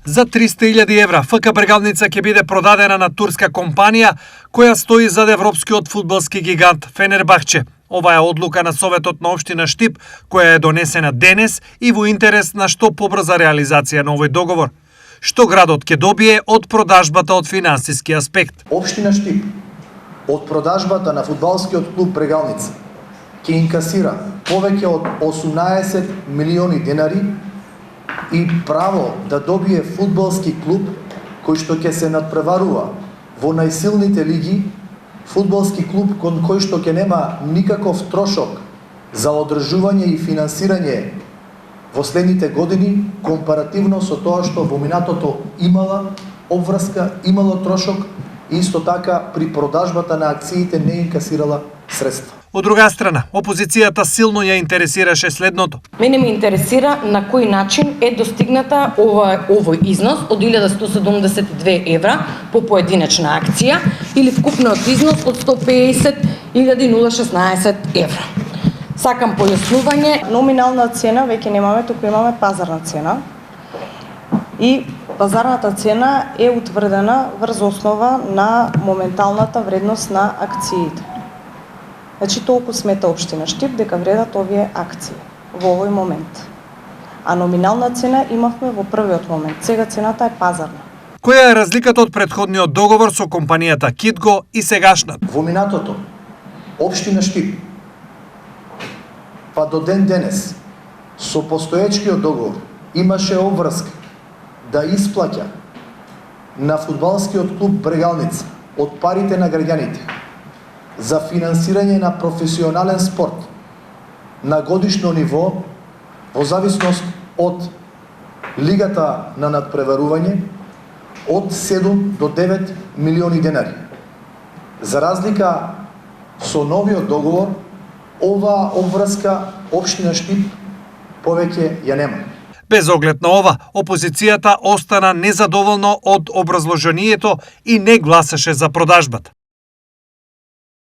За 300.000 евра ФК Бргалница ќе биде продадена на турска компанија која стои зад европскиот фудбалски гигант Фенербахче. Ова е одлука на Советот на општина Штип, која е донесена денес и во интерес на што побрза реализација на овој договор. Што градот ќе добие од продажбата од финансиски аспект? Општина Штип од продажбата на фудбалскиот клуб Брегалница ќе инкасира повеќе од 18 милиони денари и право да добие фудбалски клуб кој што ќе се надпреварува во најсилните лиги, фудбалски клуб кон кој што ќе нема никаков трошок за одржување и финансирање во следните години, компаративно со тоа што во минатото имала обврска, имало трошок и исто така при продажбата на акциите не инкасирала средства. Од друга страна, опозицијата силно ја интересираше следното. Мене ме интересира на кој начин е достигната овој износ од 1172 евра по поединечна акција или вкупниот износ од 150.016 евра. Сакам појаснување. Номинална цена веќе немаме, туку имаме пазарна цена. И пазарната цена е утврдена врз основа на моменталната вредност на акциите. Значи толку смета општина Штип дека вредат овие акции во овој момент. А номинална цена имавме во првиот момент. Сега цената е пазарна. Која е разликата од претходниот договор со компанијата Китго и сегашната? Во минатото, општина Штип, па до ден денес, со постоечкиот договор, имаше обврска да исплаќа на фудбалскиот клуб Брегалница од парите на граѓаните за финансирање на професионален спорт на годишно ниво, во зависност од лигата на надпреварување, од 7 до 9 милиони денари. За разлика со новиот договор, оваа обврска општина Штип повеќе ја нема. Без оглед на ова, опозицијата остана незадоволна од образложението и не гласаше за продажбата.